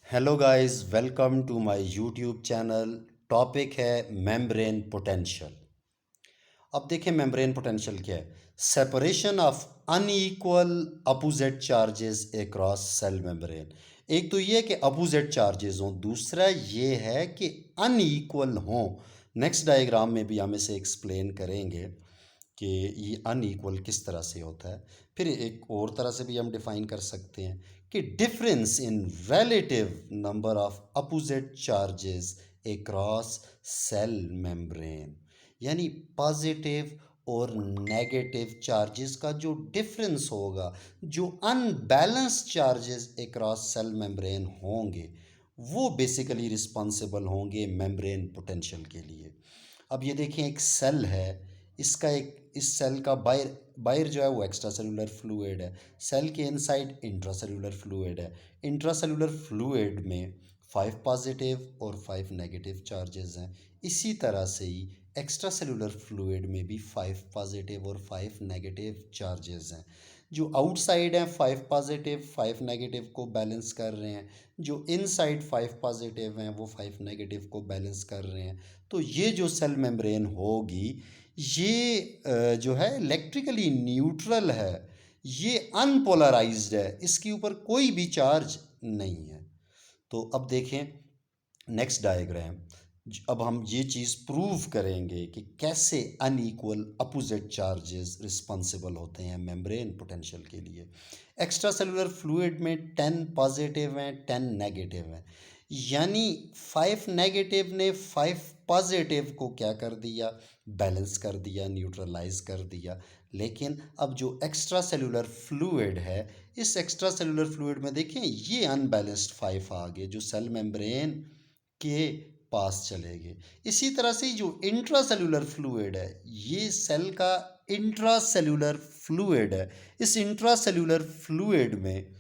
Hello guys, welcome to my YouTube channel. Topic है membrane potential. अब देखें membrane potential क्या है। Separation of unequal opposite charges across cell membrane. एक तो ये है कि अपोजिट चार्जेस हों, दूसरा ये है कि अनइक्वल हों। नेक्स्ट डायग्राम में भी हम इसे एक्सप्लेन करेंगे कि ये अनइक्वल किस तरह से होता है। फिर एक और तरह से भी हम डिफाइन कर सकते हैं कि difference in relative number of opposite charges across cell membrane, यानी पॉजिटिव और नेगेटिव चार्जेस का जो डिफरेंस होगा, जो unbalance charges across cell membrane होंगे, वो बेसिकली रिस्पॉन्सिबल होंगे मेम्ब्रेन पोटेंशियल के लिए। अब ये देखें, एक सेल है, इसका एक इस सेल का बाहर बाहर जो है वो एक्स्ट्रा सेलुलर फ्लूइड है, सेल के इनसाइड इंट्रा सेलुलर फ्लूइड है। इंट्रा सेलुलर फ्लूइड में 5 पॉजिटिव और 5 नेगेटिव चार्जेस हैं। इसी तरह से ही एक्स्ट्रा सेलुलर फ्लूइड में भी 5 पॉजिटिव और 5 नेगेटिव चार्जेस हैं। जो आउटसाइड हैं 5 पॉजिटिव 5 नेगेटिव को बैलेंस कर रहे हैं, जो इनसाइड 5 पॉजिटिव हैं वो 5 नेगेटिव को बैलेंस कर रहे हैं। तो ये जो सेल मेम्ब्रेन होगी, ये जो है इलेक्ट्रिकली न्यूट्रल है, ये अनपोलराइज्ड है, इसके ऊपर कोई भी चार्ज नहीं है। तो अब देखें नेक्स्ट डायग्राम। अब हम ये चीज़ प्रूव करेंगे कि कैसे अनइक्वल अपोजिट चार्जेस रिस्पॉन्सिबल होते हैं मेम्ब्रेन पोटेंशियल के लिए। एक्स्ट्रा सेलुलर फ्लूइड में 10 पॉजिटिव हैं, 10 नेगेटिव हैं, यानी 5 नेगेटिव ने 5 पॉजिटिव को क्या कर दिया, बैलेंस कर दिया, न्यूट्रलाइज कर दिया। लेकिन अब जो एक्स्ट्रा सेलुलर फ्लूइड है, इस एक्स्ट्रा सेलुलर फ्लूइड में देखें ये अनबैलेंस्ड 5 आ गए जो सेल मेम्ब्रेन के पास चले गए। इसी तरह से जो इंट्रा सेलुलर फ्लूइड है, ये सेल का इंट्रा सेलुलर फ्लूइड है। इस इंट्रा सेलुलर फ्लूइड में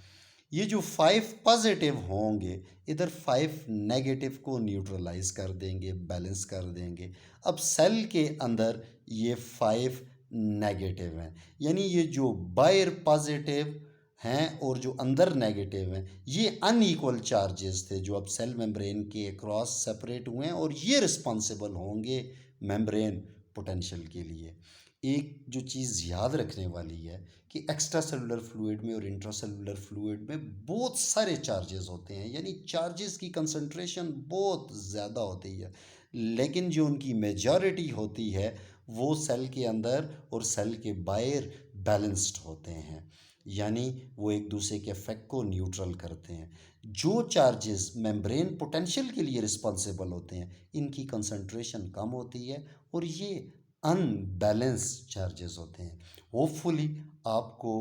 ये जो 5 पॉजिटिव होंगे, इधर 5 नेगेटिव को न्यूट्रलाइज कर देंगे, बैलेंस कर देंगे। अब सेल के अंदर ये 5 नेगेटिव हैं, यानी ये जो बाहर पॉजिटिव हैं और जो अंदर नेगेटिव हैं, ये अनइक्वल चार्जेस थे जो अब सेल मेम्ब्रेन के अक्रॉस सेपरेट हुए हैं, और ये रिस्पॉन्सिबल होंगे मेम्ब्रेन पोटेंशियल के लिए। एक जो चीज़ याद रखने वाली है कि एक्स्ट्रा सेलुलर फ्लूइड में और इंट्रा सेलुलर फ्लूइड में बहुत सारे चार्जेस होते हैं, यानी चार्जेस की कंसंट्रेशन बहुत ज़्यादा होती है, लेकिन जो उनकी मेजॉरिटी होती है वो सेल के अंदर और सेल के बाहर बैलेंस्ड होते हैं, यानी वो एक दूसरे के इफेक्ट को न्यूट्रल करते हैं। जो चार्जेस मेम्ब्रेन पोटेंशियल के लिए रिस्पॉन्सिबल होते हैं, इनकी कंसंट्रेशन कम होती है और ये अनबैलेंस चार्जेस होते हैं। होपफुली आपको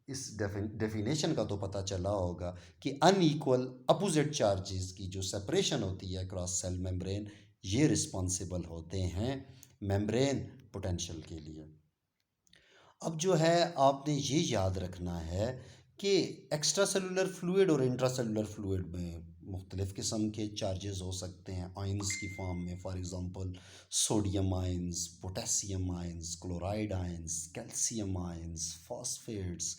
इस डेफिनेशन का तो पता चला होगा कि अनइक्वल अपोजिट चार्जेस की जो सेपरेशन होती है क्रॉस सेल मेम्ब्रेन, ये रिस्पॉन्सिबल होते हैं मेम्ब्रेन पोटेंशियल के लिए। अब जो है आपने ये याद रखना है कि एक्स्ट्रा सेलुलर फ्लूइड और इंट्रा सेलुलर फ्लूइड में मुख्तलिफ़ किस्म के चार्जेस हो सकते हैं आयंस की फॉर्म में। For example sodium ions, potassium ions, chloride ions, calcium ions, phosphates,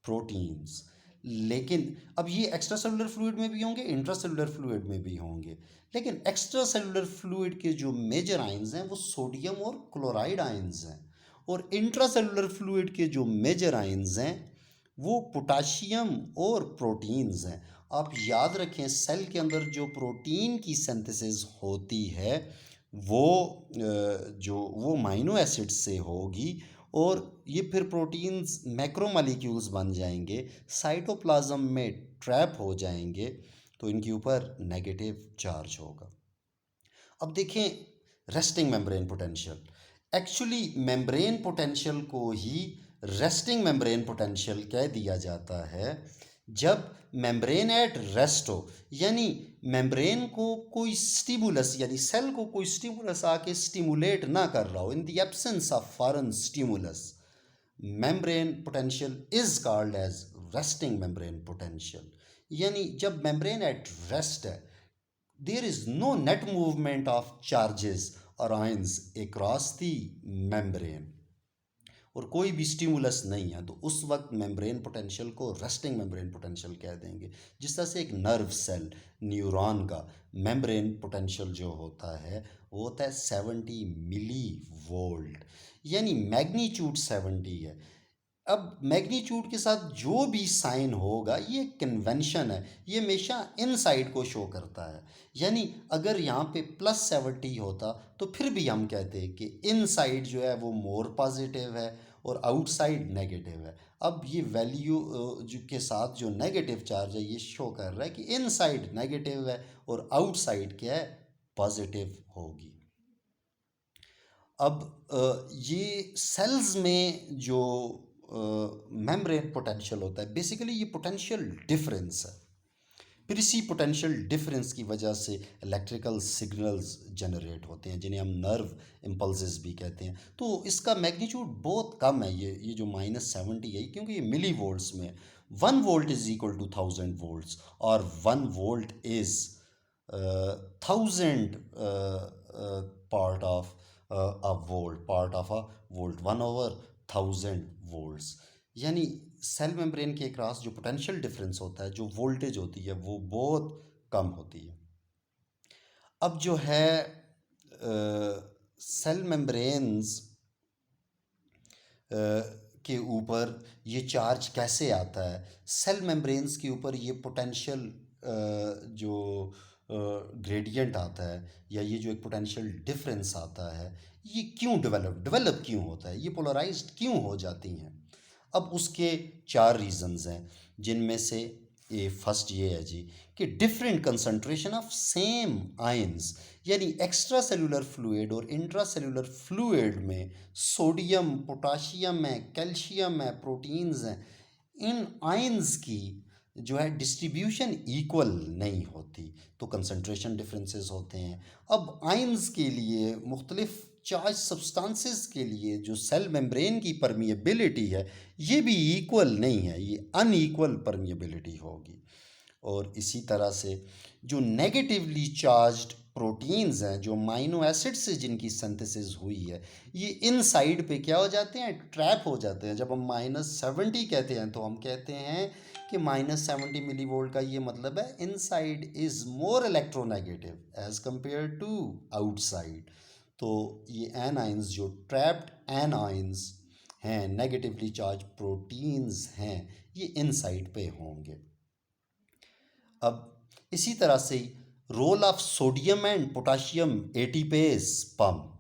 proteins. लेकिन अब ये एक्स्ट्रा सेलुलर फ्लूइड में भी होंगे, इंट्रा सेलुलर फ्लूइड में भी होंगे। लेकिन एक्स्ट्रा सेलुलर फ्लूइड के जो मेजर आयंस हैं वो सोडियम और क्लोराइड आयंस हैं, और इंट्रासेलुलर फ्लूइड के जो मेजर आयंस हैं वो पोटाशियम और प्रोटीन्स हैं। आप याद रखें, सेल के अंदर जो प्रोटीन की सिंथेसिस होती है वो वो माइनो एसिड से होगी, और ये फिर प्रोटीन्स मैक्रोमोलिक्यूल्स बन जाएंगे, साइटोप्लाज्म में ट्रैप हो जाएंगे, तो इनके ऊपर नेगेटिव चार्ज होगा। अब देखें resting membrane potential. Actually membrane potential को ही रेस्टिंग मेम्ब्रेन पोटेंशियल कह दिया जाता है जब मेम्ब्रेन एट रेस्ट हो, यानी मेम्ब्रेन को कोई स्टिमुलस, यानी सेल को कोई स्टिमुलस आके स्टिमुलेट ना कर रहा हो, in the absence of foreign stimulus, membrane potential is called as resting membrane potential. यानी जब मेम्ब्रेन एट रेस्ट है, there is no net movement of charges or ions across the membrane, और कोई भी स्टिमुलस नहीं है, तो उस वक्त मेम्ब्रेन पोटेंशियल को रेस्टिंग मेम्ब्रेन पोटेंशियल कह देंगे। जिस तरह से एक नर्व सेल न्यूरॉन का मेम्ब्रेन पोटेंशियल जो होता है वो होता है 70 मिली वोल्ट, यानी मैग्नीट्यूड 70 है। अब मैग्नीट्यूड के साथ जो भी साइन होगा ये कन्वेंशन है, ये हमेशा इनसाइड को शो करता है। यानी अगर यहाँ पे +70 होता तो फिर भी हम कहते हैं कि इनसाइड जो है वो मोर पॉजिटिव है और आउटसाइड नेगेटिव है। अब ये वैल्यू जो के साथ जो नेगेटिव चार्ज है ये शो कर रहा है कि इनसाइड नेगेटिव है और आउटसाइड क्या है, पॉजिटिव होगी। अब ये सेल्स में जो मेम्ब्रेन पोटेंशियल होता है, बेसिकली ये पोटेंशियल डिफरेंस है। फिर इसी पोटेंशियल डिफरेंस की वजह से इलेक्ट्रिकल सिग्नल्स जनरेट होते हैं जिन्हें हम नर्व इम्पल्सेस भी कहते हैं। तो इसका मैग्नीट्यूड बहुत कम है, ये जो -70 है, क्योंकि ये मिली वोल्ट्स में 1 volt is equal to 1000 volts, और 1 volt is 1000 part of a volt, part of a volt, 1/1000 volts. यानी सेल मेम्ब्रेन के क्रॉस जो पोटेंशियल डिफरेंस होता है, जो वोल्टेज होती है, वो बहुत कम होती है। अब जो है सेल मेम्ब्रेन्स के ऊपर ये चार्ज कैसे आता है, सेल मेम्ब्रेन्स के ऊपर ये पोटेंशियल जो ग्रेडियंट आता है, या ये जो एक पोटेंशियल डिफरेंस आता है, ये क्यों डेवलप क्यों होता है, ये पोलराइज्ड क्यों हो जाती हैं। अब उसके 4 रीजंस हैं, जिनमें से ये फर्स्ट ये है जी कि different concentration of same ions, यानी एक्स्ट्रा सेलुलर फ्लूइड और इंट्रा सेलुलर फ्लूइड में सोडियम, पोटाशियम है, कैल्शियम है, प्रोटीन्स हैं, इन आयंस की जो है डिस्ट्रीब्यूशन इक्वल नहीं होती, तो कंसंट्रेशन डिफरेंसेस होते हैं। अब आयंस के लिए मुख्तलिफ चार्ज सब्सटेंसेस के लिए जो सेल मेम्ब्रेन की परमिएबिलिटी है ये भी इक्वल नहीं है, ये अनइक्वल परमिएबिलिटी होगी। और इसी तरह से जो नेगेटिवली चार्ज्ड प्रोटीन्स हैं, जो अमीनो एसिड से जिनकी सिंथेसिस हुई है, ये इन साइड पे क्या हो जाते हैं, ट्रैप हो जाते हैं। जब हम -70 कहते हैं तो हम कहते हैं कि -70 मिली वोल्ट का ये मतलब है inside is more electronegative as compare to outside. तो ये एनाइंस जो ट्रैप्ड एनाइंस हैं, नेगेटिवली चार्ज प्रोटीन्स हैं, ये इनसाइड पे होंगे। अब इसी तरह से role of sodium and potassium ATPase pump,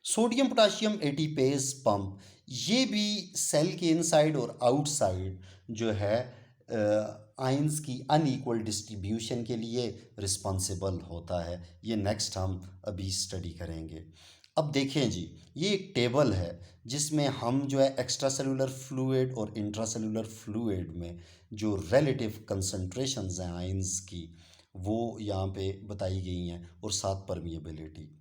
sodium potassium ATPase pump ये भी सेल के इनसाइड और आउटसाइड जो है आयंस की अनइक्वल डिस्ट्रीब्यूशन के लिए रिस्पॉन्सिबल होता है। ये नेक्स्ट हम अभी स्टडी करेंगे। अब देखें जी, ये एक टेबल है जिसमें हम जो है एक्स्ट्रा सेलुलर फ्लूइड और इंट्रा सेलुलर फ्लूइड में जो रिलेटिव कंसंट्रेशंस हैं आयंस की, वो यहाँ पे बताई गई हैं, और साथ परमिएबिलिटी।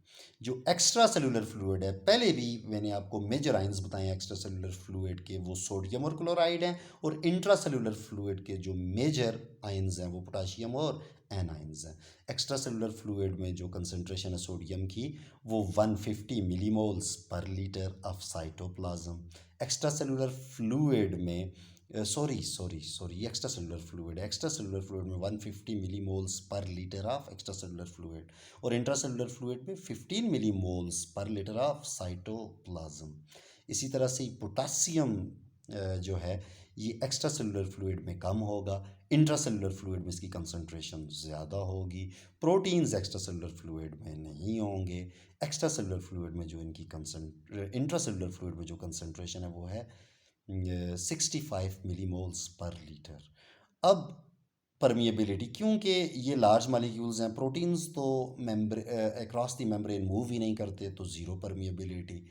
जो एक्स्ट्रा सेलुलर फ्लूइड है, पहले भी मैंने आपको मेजर आयंस बताए हैं एक्स्ट्रा सेलुलर फ्लूइड के, वो सोडियम और क्लोराइड हैं, और इंट्रा सेलुलर फ्लूइड के जो मेजर आयंस हैं वो पोटाशियम और एनाइंस हैं। एक्स्ट्रा सेलुलर फ्लूइड में जो कंसंट्रेशन है सोडियम की वो 150 millimoles per litre of cytoplasm. Extra cellular fluid में sorry extra cellular fluid, extra cellular fluid में 150 millimoles per litre of extra cellular fluid, और इंट्रा सेलुलर फ्लूइड में 15 millimoles per litre of cytoplasm. इसी तरह से potassium जो है ये एक्स्ट्रा सेलुलर फ्लूइड में कम होगा, इंट्रा सेलुलर फ्लूइड में इसकी कंसंट्रेशन ज़्यादा होगी। प्रोटीन्स एक्स्ट्रा सेलुलर फ्लूइड में नहीं होंगे। एक्स्ट्रा सेलुलर फ्लूइड में जो इनकी इंट्रा सेलुलर फ्लूइड में जो कंसंट्रेशन है वो है 65 मिलीमोल्स पर लीटर। अब परमिएबिलिटी, क्योंकि ये लार्ज मालिक्यूल्स हैं, प्रोटीन्स तो अक्रॉस द मेम्ब्रेन मूव ही नहीं करते, तो ज़ीरो परमिएबिलिटी।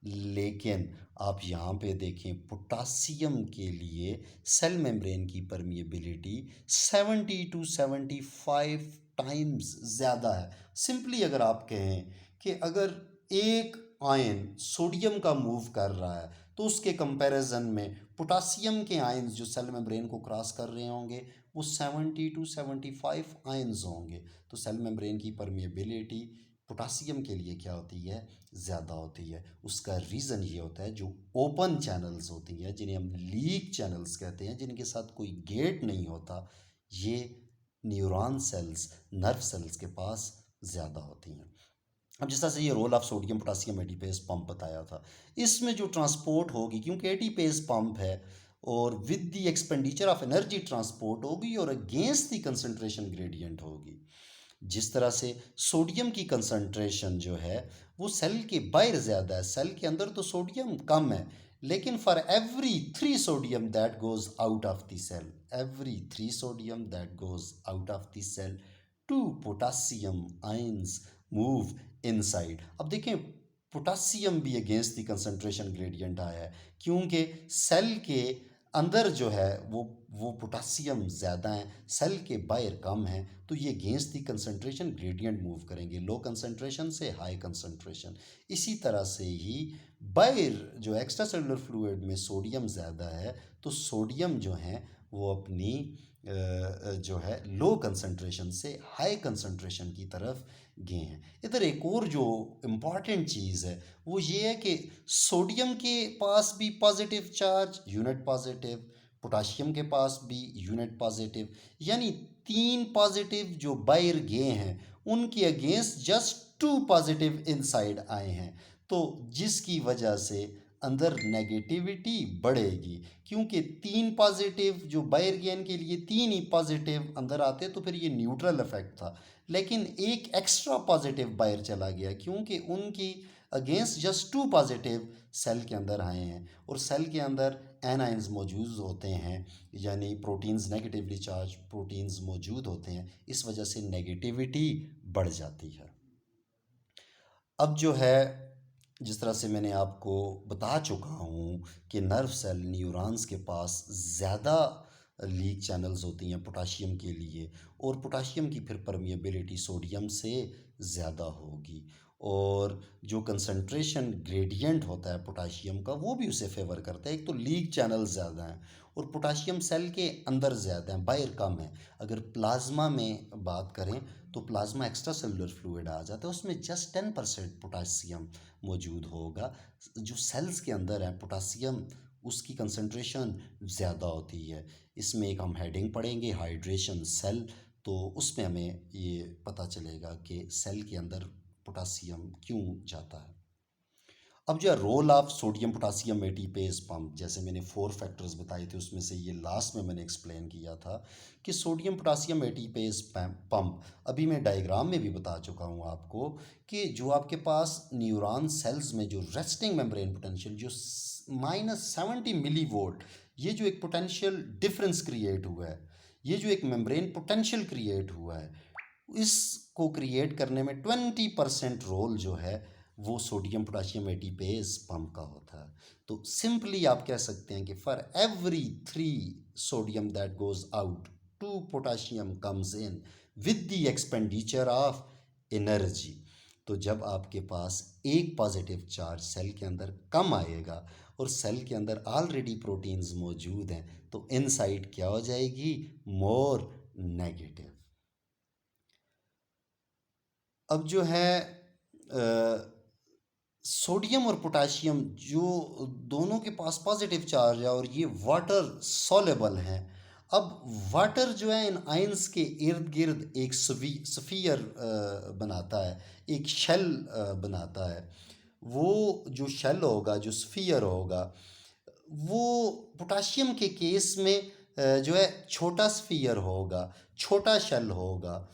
लेकिन आप यहाँ पे देखें पोटासियम के लिए सेल मेम्ब्रेन की परमिएबिलिटी 70 to 75 टाइम्स ज़्यादा है। सिंपली अगर आप कहें कि अगर एक आयन सोडियम का मूव कर रहा है तो उसके कंपैरिजन में पोटासियम के आयन्स जो सेल मेम्ब्रेन को क्रॉस कर रहे होंगे वो 70 to 75 आयन्स होंगे। तो सेल मेम्ब्रेन की परमिएबिलिटी पोटासियम के लिए क्या होती है, ज़्यादा होती है। उसका रीज़न ये होता है, जो ओपन चैनल्स होती हैं जिन्हें हम लीक चैनल्स कहते हैं, जिनके साथ कोई गेट नहीं होता, ये न्यूरॉन सेल्स, नर्व सेल्स के पास ज़्यादा होती हैं। अब जिस तरह से ये role of sodium potassium ATPase pump बताया था, इसमें जो ट्रांसपोर्ट होगी, क्योंकि एटीपेज पंप है और with the expenditure of energy transport होगी और अगेंस्ट द कंसंट्रेशन ग्रेडियंट होगी। जिस तरह से सोडियम की कंसंट्रेशन जो है वो सेल के बाहर ज़्यादा है, सेल के अंदर तो सोडियम कम है, लेकिन for every 3 sodium that goes out of the cell, every 3 sodium that goes out of the cell, 2 potassium ions move inside. अब देखें, पोटासियम भी अगेंस्ट द कंसंट्रेशन ग्रेडियंट आया है, क्योंकि सेल के अंदर जो है वो पोटासियम ज़्यादा है, सेल के बाहर कम है, तो ये against the concentration gradient move करेंगे, लो कंसंट्रेशन से हाई कंसंट्रेशन। इसी तरह से ही बाहर जो एक्स्ट्रा सेलुलर फ्लूइड में सोडियम ज़्यादा है, तो सोडियम जो है वो अपनी जो है लो कंसंट्रेशन से हाई कंसंट्रेशन की तरफ गए हैं। इधर एक और जो इम्पॉर्टेंट चीज़ है वो ये है कि सोडियम के पास भी positive charge, unit positive, potassium के पास भी यूनिट पॉजिटिव, यानी 3 पॉजिटिव जो बाहर गए हैं उनके अगेंस्ट जस्ट 2 पॉजिटिव इनसाइड आए हैं, तो जिसकी वजह से अंदर नेगेटिविटी बढ़ेगी, क्योंकि 3 पॉजिटिव जो बाहर गेन के लिए 3 ही पॉजिटिव अंदर आते, तो फिर ये न्यूट्रल इफेक्ट था। लेकिन एक एक्स्ट्रा पॉजिटिव बाहर चला गया, क्योंकि उनकी अगेंस्ट जस्ट 2 पॉजिटिव सेल के अंदर आए हैं, और सेल के अंदर एनाइंस मौजूद होते हैं, यानी प्रोटीन्स, नेगेटिवली चार्ज प्रोटीन्स मौजूद होते हैं, इस वजह से नेगेटिविटी बढ़ जाती है। अब जो है, जिस तरह से मैंने आपको बता चुका हूँ कि नर्व सेल, न्यूरॉन्स के पास ज़्यादा लीक चैनल्स होती हैं पोटाशियम के लिए, और पोटाशियम की फिर परमिएबिलिटी सोडियम से ज़्यादा होगी, और जो कंसंट्रेशन ग्रेडियंट होता है पोटाशियम का वो भी उसे फेवर करता है। एक तो लीक चैनल ज़्यादा हैं, और पोटाशियम सेल के अंदर ज़्यादा हैं, बाहर कम है। अगर प्लाज्मा में बात करें तो प्लाज्मा एक्स्ट्रा सेलुलर फ्लूइड आ जाता है, उसमें जस्ट 10% पोटासियम मौजूद होगा। जो सेल्स के अंदर है पोटासियम, उसकी कंसंट्रेशन ज़्यादा होती है। इसमें एक हम हेडिंग पढ़ेंगे, हाइड्रेशन सेल, तो उसमें हमें ये पता चलेगा कि सेल के अंदर पोटासियम क्यों जाता है। अब जो है role of sodium potassium ATPase pump, जैसे मैंने 4 फैक्टर्स बताए थे, उसमें से ये लास्ट में मैंने एक्सप्लेन किया था कि सोडियम पोटासियम एटीपेज पंप, अभी मैं डायग्राम में भी बता चुका हूँ आपको कि जो आपके पास न्यूरॉन सेल्स में जो रेस्टिंग मेम्ब्रेन पोटेंशियल जो -70 मिली वोल्ट, ये जो एक पोटेंशियल डिफरेंस क्रिएट हुआ है, ये जो एक मेम्ब्रेन पोटेंशियल क्रिएट हुआ है, इसको क्रिएट करने में 20% रोल जो है वो सोडियम पोटाशियम एटीपेज पंप का होता है। तो सिंपली आप कह सकते हैं कि for every 3 sodium that goes out, 2 potassium comes in with the expenditure of energy. तो जब आपके पास एक पॉजिटिव चार्ज सेल के अंदर कम आएगा और सेल के अंदर ऑलरेडी प्रोटीन्स मौजूद हैं, तो इनसाइड क्या हो जाएगी, मोर नेगेटिव। अब जो है सोडियम और पोटाशियम जो दोनों के पास पॉजिटिव चार्ज है और ये वाटर सॉलेबल हैं। अब वाटर जो है इन आयंस के इर्द गिर्द एक स्फीयर बनाता है, एक शेल बनाता है। वो जो शेल होगा, जो स्फीयर होगा, वो पोटाशियम के केस में जो है छोटा स्फीयर होगा, छोटा शेल होगा।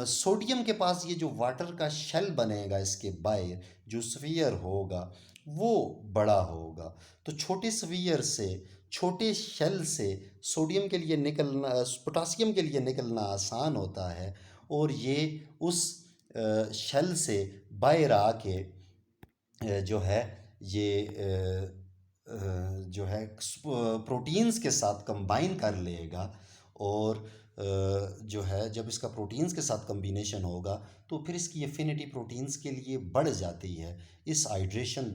सोडियम के पास ये जो वाटर का शेल बनेगा, इसके बाहर जो स्फीयर होगा वो बड़ा होगा। तो छोटे स्फीयर से, छोटे शेल से सोडियम के लिए निकलना, पोटासियम के लिए निकलना आसान होता है, और ये उस शेल से बाहर आके जो है ये जो है प्रोटीन्स के साथ कंबाइन कर लेगा, और जो है जब इसका प्रोटीन्स के साथ कम्बिनेशन होगा तो फिर इसकी एफिनिटी प्रोटीन्स के लिए बढ़ जाती है, इस हाइड्रेशन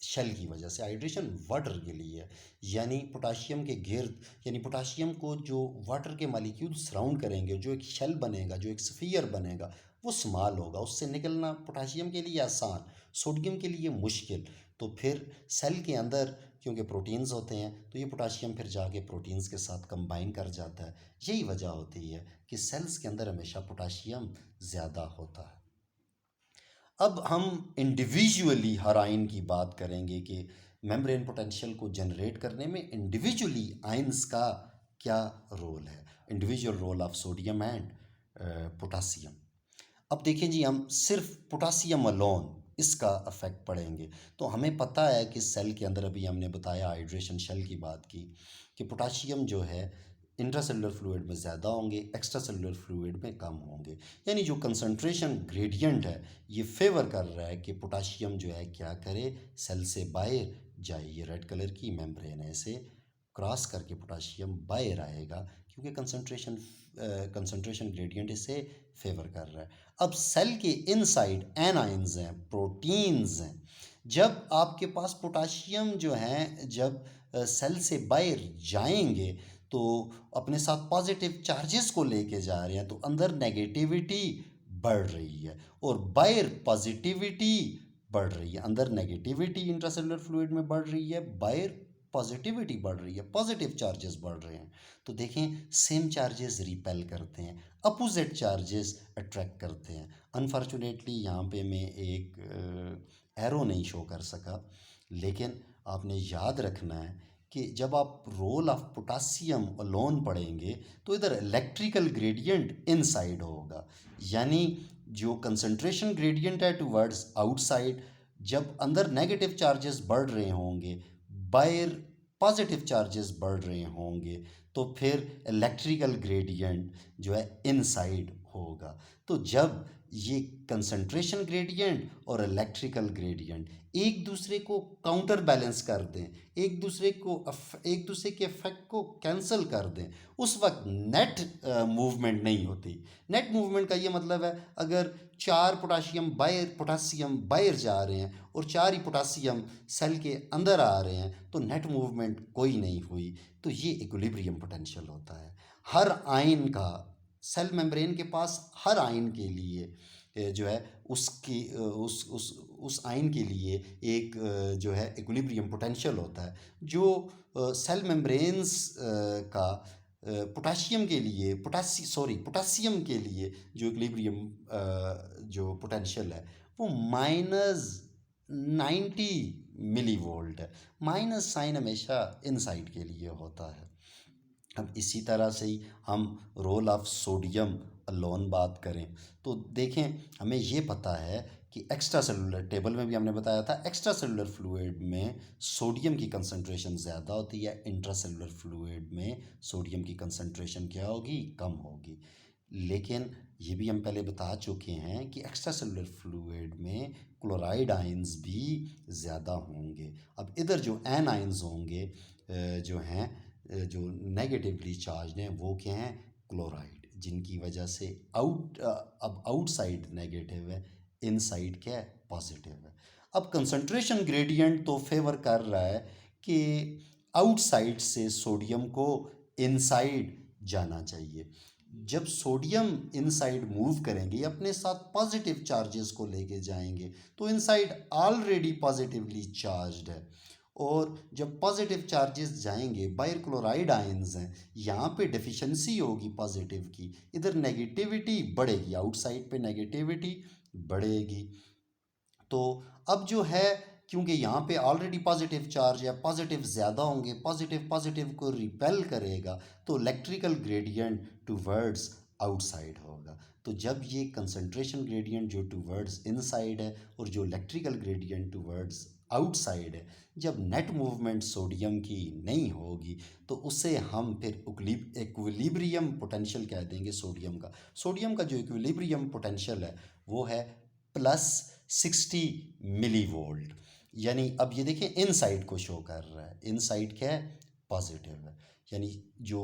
शेल की वजह से। हाइड्रेशन वाटर के लिए है, यानी पोटाशियम के गिर्द, यानी पोटाशियम को जो वाटर के मालिक्यूल सराउंड करेंगे, जो एक शेल बनेगा, जो एक स्फीयर बनेगा, वो स्मॉल होगा, उससे निकलना पोटाशियम के लिए आसान, सोडियम के लिए मुश्किल। तो फिर सेल के अंदर क्योंकि प्रोटीन्स होते हैं तो ये पोटाशियम फिर जाके प्रोटीन्स के साथ कंबाइन कर जाता है। यही वजह होती है कि सेल्स के अंदर हमेशा पोटाशियम ज़्यादा होता है। अब हम इंडिविजुअली हर आयन की बात करेंगे कि मेम्ब्रेन पोटेंशियल को जनरेट करने में इंडिविजुअली आयन्स का क्या रोल है, individual role of sodium and potassium. अब देखिए जी, हम सिर्फ पोटासियम अलोन इसका अफेक्ट पड़ेंगे। तो हमें पता है कि सेल के अंदर, अभी हमने बताया हाइड्रेशन शेल की बात की, कि पोटाशियम जो है इंट्रासेलुलर फ्लूइड में ज़्यादा होंगे, एक्स्ट्रा सेलुलर फ्लूइड में कम होंगे। यानी जो कंसंट्रेशन ग्रेडियंट है ये फेवर कर रहा है कि पोटाशियम जो है क्या करे, सेल से बाहर जाए। ये रेड कलर की मेम्ब्रेन है, इसे क्रॉस करके पोटाशियम बाहर आएगा क्योंकि कंसंट्रेशन ग्रेडियंट इसे फेवर कर रहा है। अब सेल के इनसाइड एनाइंस हैं, प्रोटीन्स हैं। जब आपके पास पोटाशियम जो है, जब सेल से बाहर जाएंगे तो अपने साथ पॉजिटिव चार्जेस को लेके जा रहे हैं, तो अंदर नेगेटिविटी बढ़ रही है और बाहर पॉजिटिविटी बढ़ रही है। अंदर नेगेटिविटी इंट्रासेलुलर फ्लूइड में बढ़ रही है, बाहर पॉजिटिविटी बढ़ रही है, पॉजिटिव चार्जेस बढ़ रहे हैं। तो देखें, सेम चार्जेस रिपेल करते हैं, अपोजिट चार्जेस अट्रैक्ट करते हैं। अनफॉर्चुनेटली यहाँ पे मैं एक एरो नहीं शो कर सका, लेकिन आपने याद रखना है कि जब आप रोल ऑफ पोटासियम अलोन पढ़ेंगे तो इधर इलेक्ट्रिकल ग्रेडियंट इनसाइड होगा, यानी जो कंसंट्रेशन ग्रेडियंट है टुवर्ड्स आउटसाइड। जब अंदर नेगेटिव चार्जेस बढ़ रहे होंगे, बाहर पॉजिटिव चार्जेस बढ़ रहे होंगे, तो फिर इलेक्ट्रिकल ग्रेडियंट जो है इनसाइड होगा। तो जब ये कंसंट्रेशन ग्रेडियंट और इलेक्ट्रिकल ग्रेडियंट एक दूसरे को काउंटर बैलेंस कर दें, एक दूसरे के इफेक्ट को कैंसिल कर दें, उस वक्त नेट मूवमेंट नहीं होती। नेट मूवमेंट का ये मतलब है, अगर चार पोटासियम बाहर जा रहे हैं और चार ही पोटासियम सेल के अंदर आ रहे हैं, तो नेट मूवमेंट कोई नहीं हुई। तो ये इक्विलिब्रियम पोटेंशियल होता है हर आयन का। सेल मेम्ब्रेन के पास हर आयन के लिए जो है उसकी उस आयन के लिए एक जो है इक्विलिब्रियम पोटेंशियल होता है, जो सेल मेम्ब्रेन्स का पोटासियम के लिए पोटासियम के लिए जो इक्विलिब्रियम जो पोटेंशियल है वो -90 मिली वोल्ट है। माइनस साइन हमेशा इनसाइड के लिए होता है। अब इसी तरह से ही हम रोल ऑफ सोडियम अलोन बात करें तो देखें, हमें ये पता है कि एक्स्ट्रा सेलुलर, टेबल में भी हमने बताया था, एक्स्ट्रा सेलुलर फ्लूइड में सोडियम की कंसंट्रेशन ज़्यादा होती है, इंट्रा सेलुलर फ्लूइड में सोडियम की कंसंट्रेशन क्या होगी, कम होगी। लेकिन ये भी हम पहले बता चुके हैं कि एक्स्ट्रा सेलुलर फ्लूइड में क्लोराइड आयंस भी ज़्यादा होंगे। अब इधर जो एन आयंस होंगे जो हैं जो नेगेटिवली चार्ज हैं, वो क्या हैं, क्लोराइड, जिनकी वजह से अब आउटसाइड नेगेटिव है, इनसाइड क्या है, पॉजिटिव है। अब कंसंट्रेशन ग्रेडियंट तो फेवर कर रहा है कि आउटसाइड से सोडियम को इनसाइड जाना चाहिए। जब सोडियम इनसाइड मूव करेंगे, अपने साथ पॉजिटिव चार्जेस को लेके जाएंगे, तो इनसाइड ऑलरेडी पॉजिटिवली चार्ज्ड है, और जब पॉजिटिव चार्जेस जाएंगे, बाहर क्लोराइड आयंस हैं, यहाँ पे डेफिशिएंसी होगी पॉजिटिव की, इधर नेगेटिविटी बढ़ेगी, आउटसाइड पे नेगेटिविटी बढ़ेगी। तो अब जो है, क्योंकि यहाँ पे ऑलरेडी पॉजिटिव चार्ज है, पॉजिटिव ज़्यादा होंगे, पॉजिटिव पॉजिटिव को रिपेल करेगा, तो इलेक्ट्रिकल ग्रेडियंट टूवर्ड्स आउटसाइड होगा। तो जब ये कंसंट्रेशन ग्रेडियंट जो टूवर्ड्स इनसाइड है और जो इलेक्ट्रिकल ग्रेडियंट टूवर्ड्स आउटसाइड है, जब नेट मूवमेंट सोडियम की नहीं होगी, तो उसे हम फिर इक्विलिब्रियम पोटेंशियल कह देंगे सोडियम का। सोडियम का जो इक्विलिब्रियम पोटेंशियल है वो है +60 मिली वोल्ट। यानी अब ये देखिए, इनसाइड को शो कर रहा है, इनसाइड क्या है, पॉजिटिव है। यानी जो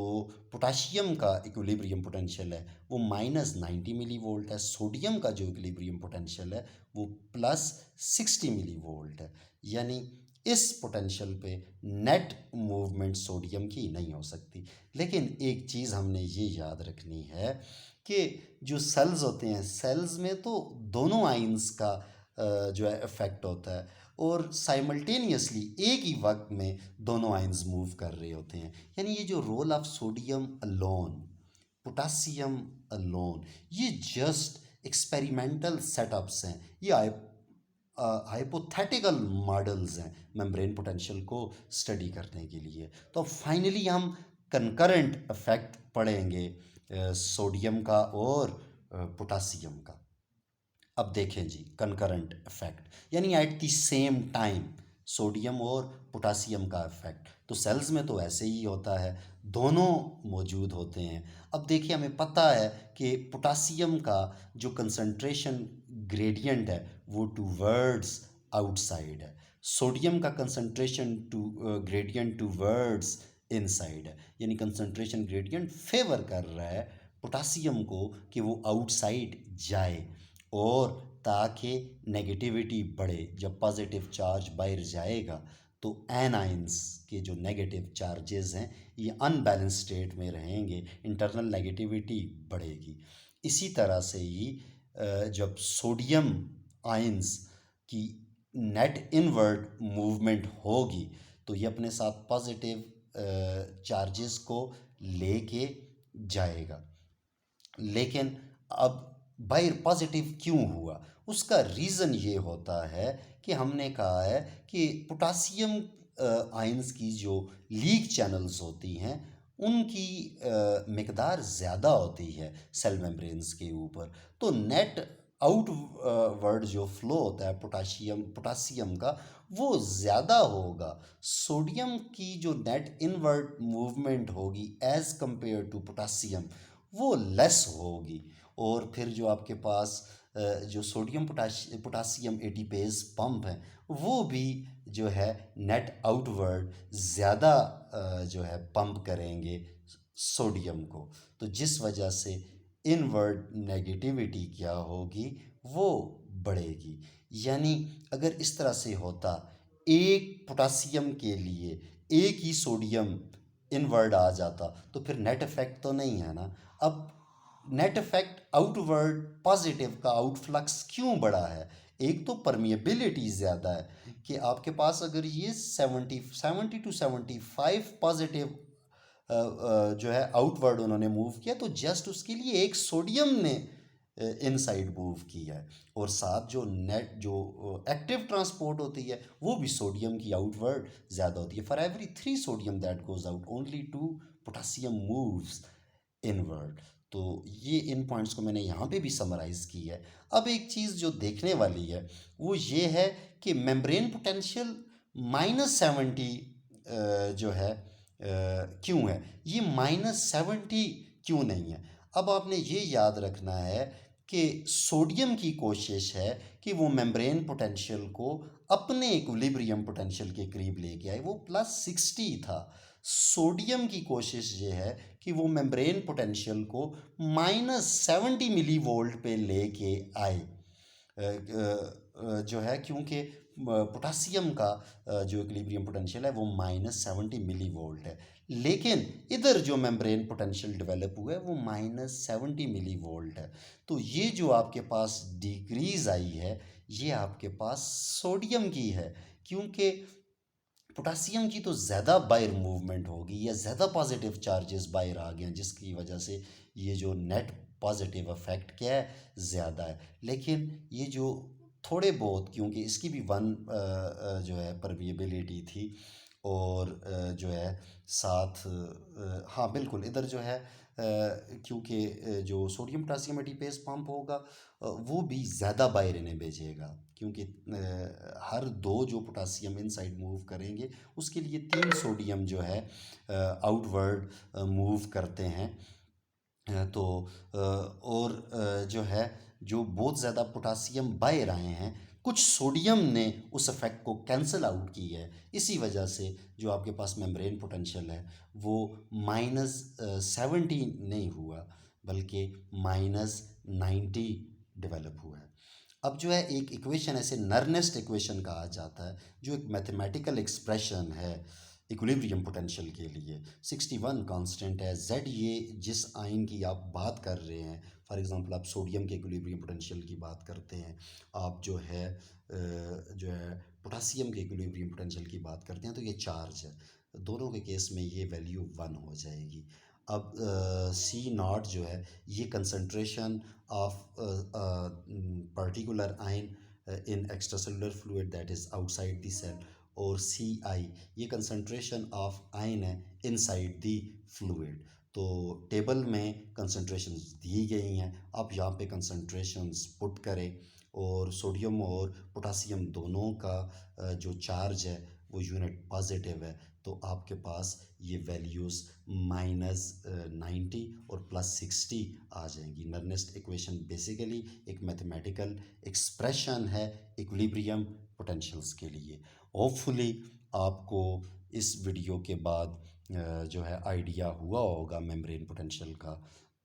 पोटाशियम का इक्विलिब्रियम पोटेंशियल है वो -90 मिली वोल्ट है, सोडियम का जो इक्विलिब्रियम पोटेंशियल है वो +60 मिली वोल्ट है। यानी इस पोटेंशियल पे नेट मूवमेंट सोडियम की नहीं हो सकती। लेकिन एक चीज़ हमने ये याद रखनी है कि जो सेल्स होते हैं, सेल्स में तो दोनों आइंस का जो है इफेक्ट होता है, और साइमल्टेनियसली एक ही वक्त में दोनों आइंस मूव कर रहे होते हैं। यानी ये जो role of sodium alone, potassium alone, ये जस्ट एक्सपेरिमेंटल सेटअप्स हैं, ये हाइपोथेटिकल मॉडल्स हैं मेम्ब्रेन पोटेंशियल को स्टडी करने के लिए। तो फाइनली हम कंकरेंट इफेक्ट पढ़ेंगे सोडियम का और पोटासियम का। अब देखें जी, कंकरेंट इफेक्ट यानी at the same time sodium और पोटासियम का इफेक्ट। तो सेल्स में तो ऐसे ही होता है, दोनों मौजूद होते हैं। अब देखिए, हमें पता है कि पोटासियम का जो कंसंट्रेशन ग्रेडियंट है वो टूवर्ड्स आउटसाइड है, सोडियम का कंसंट्रेशन ग्रेडियंट टूवर्ड्स इनसाइड है। यानी कंसंट्रेशन ग्रेडियंट फेवर कर रहा है पोटासियम को कि वो आउटसाइड जाए, और ताकि नेगेटिविटी बढ़े। जब पॉजिटिव चार्ज बाहर जाएगा तो एनाइंस के जो नेगेटिव चार्जेस हैं ये अनबैलेंस स्टेट में रहेंगे, इंटरनल नेगेटिविटी बढ़ेगी। इसी तरह से ही जब सोडियम आयंस की नेट इनवर्ड मूवमेंट होगी तो ये अपने साथ पॉजिटिव चार्जेस को लेके जाएगा। लेकिन अब बाहर पॉजिटिव क्यों हुआ, उसका रीज़न ये होता है कि हमने कहा है कि पोटासियम आयंस की जो लीक चैनल्स होती हैं उनकी मिकदार ज़्यादा होती है सेल मेम्ब्रेन्स के ऊपर। तो नेट आउटवर्ड जो फ्लो होता है पोटासियम का वो ज़्यादा होगा। सोडियम की जो नेट इनवर्ड मूवमेंट होगी एज़ कंपेयर टू पोटासियम वो लेस होगी। और फिर जो आपके पास जो सोडियम पोटासियम एटीपेज पंप है वो भी जो है नेट आउटवर्ड ज़्यादा जो है पंप करेंगे सोडियम को। तो जिस वजह से इनवर्ड नेगेटिविटी क्या होगी, वो बढ़ेगी। यानी अगर इस तरह से होता, एक पोटासियम के लिए एक ही सोडियम इनवर्ड आ जाता तो फिर नेट इफेक्ट तो नहीं है ना। अब नेट इफेक्ट आउटवर्ड पॉजिटिव का आउटफ्लक्स क्यों बढ़ा है? एक तो परमिएबिलिटी ज़्यादा है कि आपके पास अगर ये 70 टू 75 पॉजिटिव जो है आउटवर्ड उन्होंने मूव किया तो जस्ट उसके लिए एक सोडियम ने इनसाइड मूव किया है। और साथ जो नेट जो एक्टिव ट्रांसपोर्ट होती है वो भी सोडियम की आउटवर्ड ज़्यादा होती है। For every 3 sodium that goes out only 2 potassium moves inward. तो ये इन पॉइंट्स को मैंने यहाँ पे भी समराइज़ की है। अब एक चीज़ जो देखने वाली है वो ये है कि मेम्ब्रेन पोटेंशियल -70 जो है क्यों है, ये -70 क्यों नहीं है। अब आपने ये याद रखना है कि सोडियम की कोशिश है कि वो मेम्ब्रेन पोटेंशियल को अपने इक्विलिब्रियम पोटेंशियल के करीब लेके आए, वो +60 था। सोडियम की कोशिश ये है कि वो मेम्ब्रेन पोटेंशियल को -70 मिली वोल्ट पे लेके आए जो है, क्योंकि पोटासियम का जो इक्विलिब्रियम पोटेंशियल है वो -70 मिली वोल्ट है। लेकिन इधर जो मेम्ब्रेन पोटेंशियल डेवलप हुआ है वो -70 मिली वोल्ट है। तो ये जो आपके पास डिक्रीज आई है ये आपके पास सोडियम की है, क्योंकि पोटासियम की तो ज़्यादा बाहर मूवमेंट होगी या ज़्यादा पॉजिटिव चार्जेस बाहर आ गए हैं, जिसकी वजह से ये जो नेट पॉजिटिव इफेक्ट क्या है, ज़्यादा है। लेकिन ये जो थोड़े बहुत, क्योंकि इसकी भी वन जो है परमिएबिलिटी थी, और जो है साथ हाँ बिल्कुल इधर जो है क्योंकि जो सोडियम पोटासियम एटीपेज पंप होगा वो भी ज़्यादा बाहर इन्हें भेजेगा, क्योंकि हर 2 जो पोटासियम इनसाइड मूव करेंगे उसके लिए 3 सोडियम जो है आउटवर्ड मूव करते हैं। तो और जो है जो बहुत ज़्यादा पोटासियम बाहर आए हैं, कुछ सोडियम ने उस इफेक्ट को कैंसिल आउट की है। इसी वजह से जो आपके पास मेम्ब्रेन पोटेंशियल है वो -70 नहीं हुआ बल्कि -90 डेवलप हुआ है। अब जो है एक इक्वेशन ऐसे नरनेस्ट इक्वेशन कहा जाता है, जो एक मैथमेटिकल एक्सप्रेशन है इक्विलिब्रियम पोटेंशियल के लिए। 61 कांस्टेंट है, जेड ये जिस आयन की आप बात कर रहे हैं, फॉर एग्जांपल आप सोडियम के इक्विलिब्रियम पोटेंशियल की बात करते हैं, आप जो है पोटासियम के इक्विलिब्रियम पोटेंशियल की बात करते हैं, तो ये चार्ज है, दोनों के केस में ये वैल्यू 1 हो जाएगी। अब सी नॉट जो है ये concentration of particular ion in extracellular fluid that is outside the cell, और सी आई ये कंसंट्रेशन ऑफ आयन है इनसाइड द फ्लूइड। तो टेबल में कंसंट्रेशंस दी गई हैं, आप यहाँ पे कंसंट्रेशंस पुट करें, और सोडियम और पोटासियम दोनों का जो चार्ज है वो यूनिट पॉजिटिव है, तो आपके पास ये वैल्यूज़ -90 और +60 आ जाएंगी। नर्नेस्ट इक्वेशन बेसिकली एक मैथमेटिकल एक्सप्रेशन है इक्विलिब्रियम पोटेंशियल्स के लिए। होपफुली आपको इस वीडियो के बाद जो है आइडिया हुआ होगा मेम्ब्रेन पोटेंशियल का।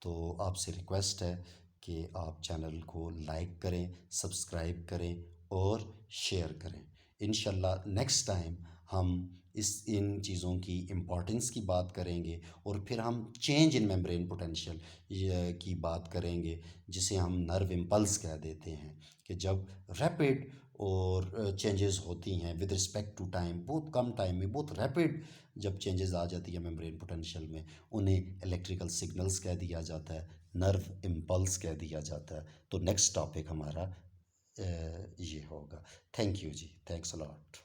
तो आपसे रिक्वेस्ट है कि आप चैनल को लाइक करें, सब्सक्राइब करें और शेयर करें। इंशाल्लाह नेक्स्ट टाइम हम इन चीज़ों की इम्पोर्टेंस की बात करेंगे, और फिर हम चेंज इन मेम्ब्रेन पोटेंशियल की बात करेंगे, जिसे हम नर्व इम्पल्स कह देते हैं, कि जब रैपिड और चेंजेस होती हैं विद रिस्पेक्ट टू टाइम, बहुत कम टाइम में बहुत रैपिड जब चेंजेस आ जाती है मेम्ब्रेन पोटेंशियल में, उन्हें इलेक्ट्रिकल सिग्नल्स कह दिया जाता है, नर्व इम्पल्स कह दिया जाता है। तो नेक्स्ट टॉपिक हमारा ये होगा। थैंक यू जी, थैंक्स अ लॉट।